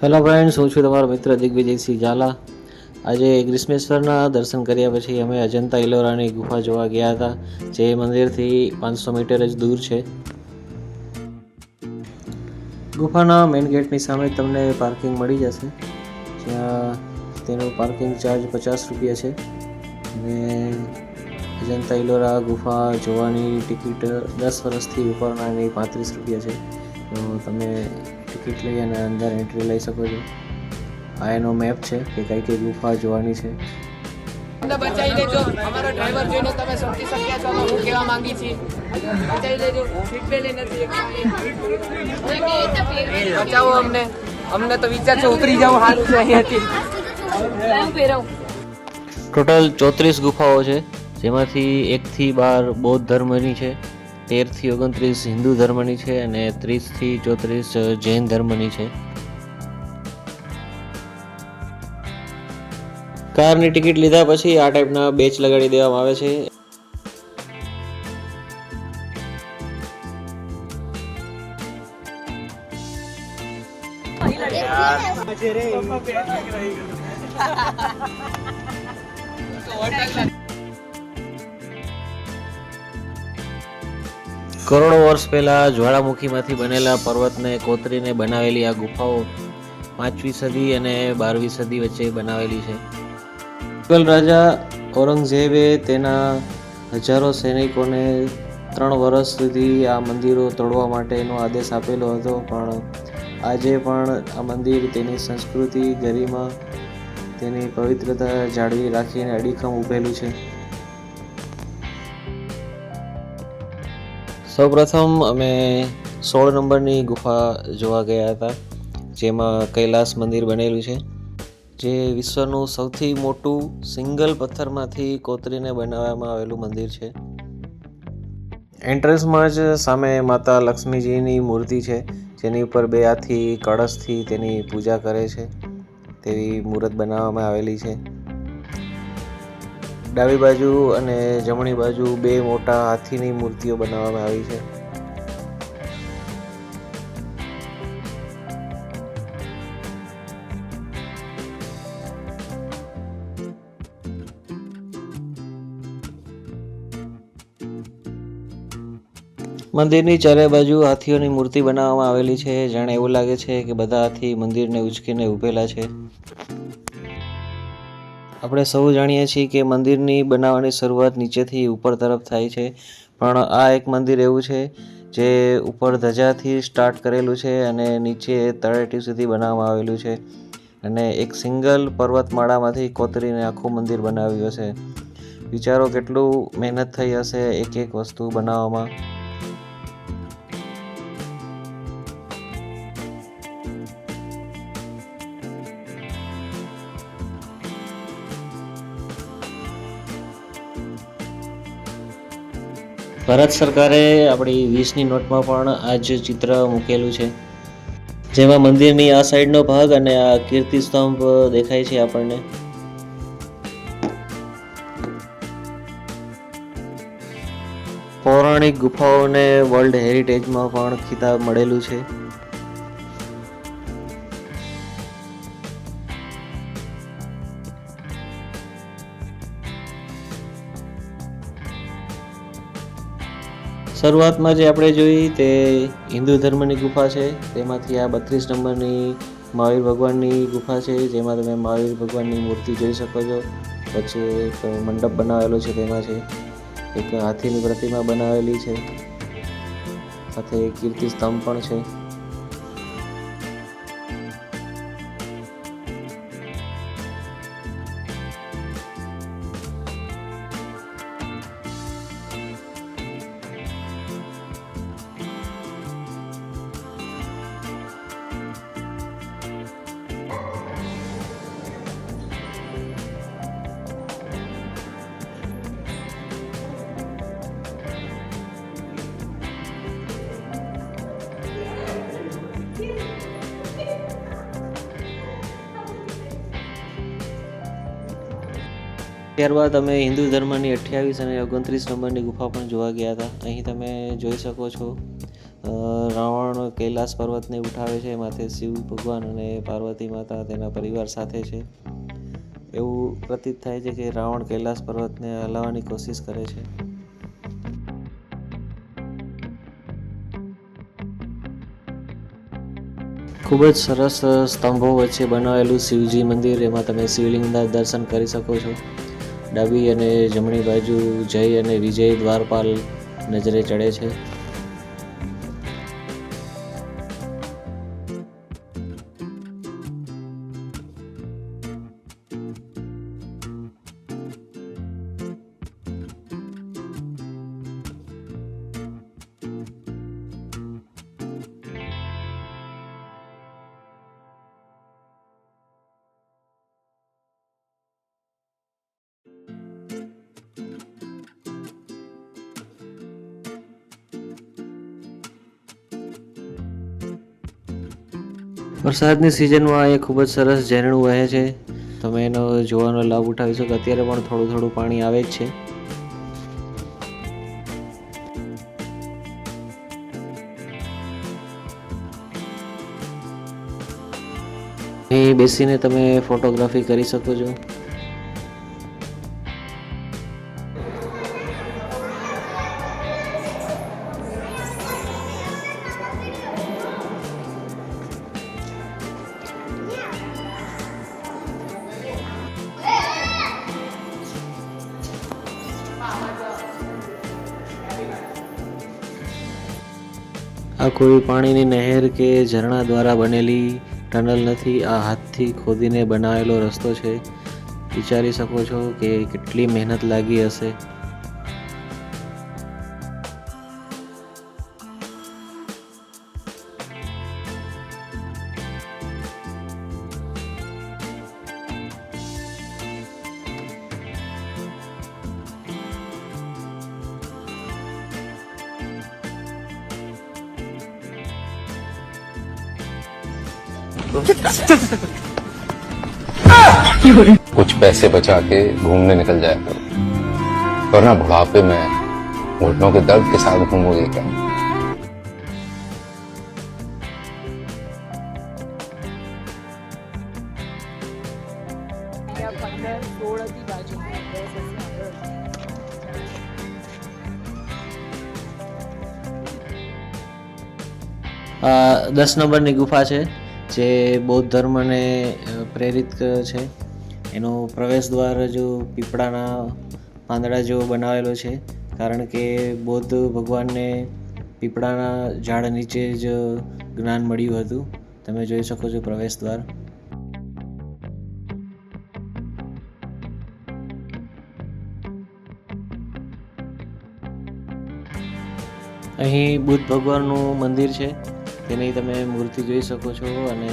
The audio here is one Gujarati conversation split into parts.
હેલો ફ્રેન્ડ્સ, હું છું તમારો મિત્ર દિગ્વિજયસિંહ ઝાલા. આજે ગ્રીષ્મેશ્વરના દર્શન કર્યા પછી અમે અજંતા ઇલોરાની ગુફા જોવા ગયા હતા, જે મંદિરથી 500 મીટર જ દૂર છે. ગુફાના મેઇન ગેટની સામે તમને પાર્કિંગ મળી જશે, જ્યાં તેનો પાર્કિંગ ચાર્જ 50 રૂપિયા છે. અને અજંતા ઇલોરા ગુફા જોવાની ટિકિટ 10 વર્ષથી ઉપરનાની 35 રૂપિયા છે. તો તમે ટિકિટ લઈ અને અંદર એન્ટ્રી લઈ શકો છો. આ એનો મેપ છે કે કઈ કઈ ગુફા જોવાની છે. બચાવી લેજો, અમારો ડ્રાઈવર જોઈને તમે સમજી શક્યા છો હું કહેવા માંગી છીએ. બચાવી લેજો, સીટ બેલ્ટ નથી. બચાવો અમને તો વિચાર છે ઉતરી જાવ હાલ છે અહીંયાથી. ટોટલ 34 ગુફાઓ છે, જેમાંથી 1 થી 12 બૌદ્ધ ધર્મની છે, 13 થી 29 હિન્દુ ધર્મની છે અને 30 થી 34 જૈન ધર્મની છે. કારની ટિકિટ લીધા પછી આ ટાઈપના બેચ લગાડી દેવામાં આવે છે. કરોડો વર્ષ પહેલા જ્વાળામુખીમાંથી બનેલા પર્વતને કોતરીને બનાવેલી આ ગુફાઓ 5મી સદી અને 12મી સદી વચ્ચે બનાવેલી છે. મુગલ રાજા ઔરંગઝેબે તેના હજારો સૈનિકોને 3 વર્ષ સુધી આ મંદિરો તોડવા માટેનો આદેશ આપેલો હતો, પણ આજે પણ આ મંદિર તેની સંસ્કૃતિ, ગરિમા, તેની પવિત્રતા જાળવી રાખીને અડીખમ ઊભેલું છે. સૌપ્રથમ અમે 16 નંબરની ગુફા જોવા ગયા હતા, જેમાં કૈલાસ મંદિર બનેલું છે, જે વિશ્વનું સૌથી મોટું સિંગલ પથ્થરમાંથી કોતરીને બનાવવામાં આવેલું મંદિર છે. એન્ટ્રન્સમાં જ સામે માતા લક્ષ્મીજીની મૂર્તિ છે, જેની ઉપર 2 હાથી કળશથી તેની પૂજા કરે છે તેવી મૂર્ત બનાવવામાં આવેલી છે. ડાબી બાજુ અને જમણી બાજુ 2 મોટા હાથીની મૂર્તિઓ બનાવવામાં આવી છે. મંદિરની ચારે બાજુ હાથીઓની મૂર્તિ બનાવવામાં આવેલી છે, જાણે એવું લાગે છે કે બધા હાથી મંદિરને ઉચકીને ઊભેલા છે. આપણે સૌ જાણીએ છીએ કે મંદિરની બનાવવાની શરૂઆત નીચેથી ઉપર તરફ થાય છે, પણ આ એક મંદિર એવું છે જે ઉપર ધજાથી સ્ટાર્ટ કરેલું છે અને નીચે તળેટી સુધી બનાવવામાં આવેલું છે, અને એક સિંગલ પર્વતમાળામાંથી કોતરીને આખું મંદિર બનાવ્યું હશે. વિચારો કેટલું મહેનત થઈ હશે એક એક વસ્તુ બનાવવામાં. ભારત સરકારે આપણી 20ની નોટમાં પણ આ જ ચિત્ર મૂકેલું છે, જેમાં મંદિરની આ સાઈડનો ભાગ અને આ કીર્તિ સ્તંભ દેખાય છે આપણને. પૌરાણિક ગુફાઓને વર્લ્ડ હેરિટેજમાં પણ ખિતાબ મળેલું છે. શરૂઆતમાં જે આપણે જોઈ તે હિન્દુ ધર્મની ગુફા છે, તેમાંથી આ 32 નંબરની મહાવીર ભગવાનની ગુફા છે, જેમાં તમે મહાવીર ભગવાનની મૂર્તિ જોઈ શકો છો. પછી એક મંડપ બનાવેલો છે, તેમાં છે એક હાથીની પ્રતિમા બનાવેલી છે, સાથે કીર્તિ સ્તંભ પણ છે. ત્યારબાદ અમે હિન્દુ ધર્મની 28 અને 29 નંબરની ગુફા પણ જોવા ગયા હતા. અહીં તમે જોઈ શકો છો રાવણ કૈલાસ પર્વતને ઉઠાવે છે, માથે શિવ ભગવાન અને પાર્વતી માતા તેના પરિવાર સાથે છે. એવું પ્રતીત થાય છે કે રાવણ કૈલાસ પર્વતને હલાવવાની કોશિશ કરે છે. ખૂબ જ સરસ સ્તંભો વચ્ચે બનાવેલું શિવજી મંદિર, એમાં તમે શિવલિંગના દર્શન કરી શકો છો. ડાબી અને જમણી બાજુ જય અને વિજય દ્વારપાલ નજરે ચડે છે. વરસાદની સિઝનમાં એ ખૂબ જ સરસ ઝરણું વહે છે. તમે એનો જોવાનો લાભ ઉઠાવી શકો. અત્યારે પણ થોડું થોડું પાણી આવે જ છે. અહીં બેસીને તમે ફોટોગ્રાફી કરી શકો છો. આ કોઈ પાણીની નહેર કે ઝરણા દ્વારા બનેલી ટનલ નથી. આ હાથથી ખોદીને બનાવેલો રસ્તો છે. વિચારી શકો છો કે કેટલી મહેનત લાગી હશે. कुछ पैसे बचा के घूमने निकल जाया करो, वरना बुढ़ापे में घुटनों के दर्द के साथ घूमोगे क्या? આ 10 નંબરની ગુફા છે જે બૌદ્ધ ધર્મને પ્રેરિત છે. એનો પ્રવેશ દ્વાર જો પીપળાના પાંદડા જેવો બનાવેલો છે, કારણ કે બૌદ્ધ ભગવાનને પીપળાના ઝાડ નીચે જ જ્ઞાન મળ્યું હતું. તમે જોઈ શકો છો પ્રવેશ દ્વાર. અહીં બુદ્ધ ભગવાનનું મંદિર છે, તેની તમે મૂર્તિ જોઈ શકો છો, અને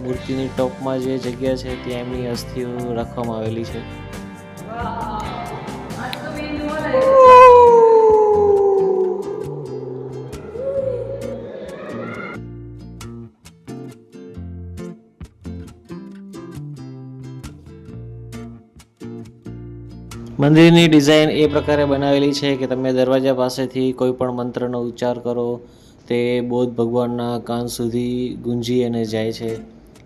મૂર્તિની ટોપમાં જે જગ્યા છે ત્યાં એમની અસ્થિઓ રાખવામાં આવેલી છે. મંદિરની ડિઝાઇન એ પ્રકારે બનાવેલી છે કે તમે દરવાજા પાસેથી કોઈ પણ મંત્રનો ઉચ્ચાર કરો તે બૌદ્ધ ભગવાનના કાન સુધી ગુંજી અને જાય છે.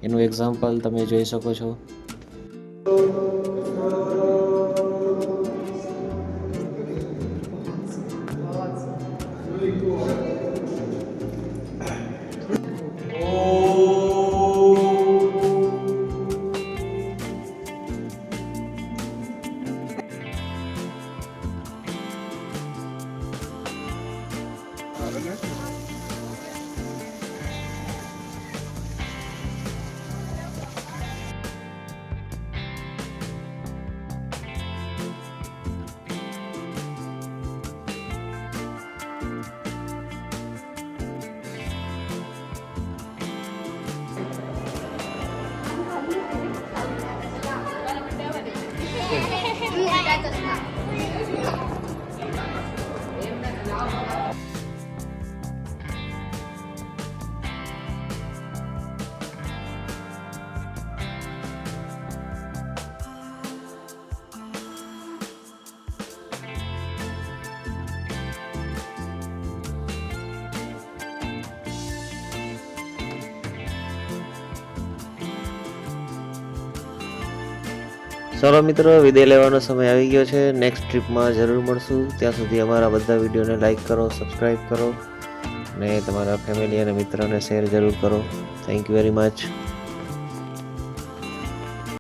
એનું એક્ઝામ્પલ તમે જોઈ શકો છો. ચાલો મિત્રો, વિદાય લેવાનો સમય આવી ગયો છે. નેક્સ્ટ ટ્રીપમાં જરૂર મળશું. ત્યાં સુધી અમારા બધા વિડીયોને લાઈક કરો, સબસ્ક્રાઈબ કરો અને તમારા ફેમિલી અને મિત્રોને શેર જરૂર કરો. Thank you very much.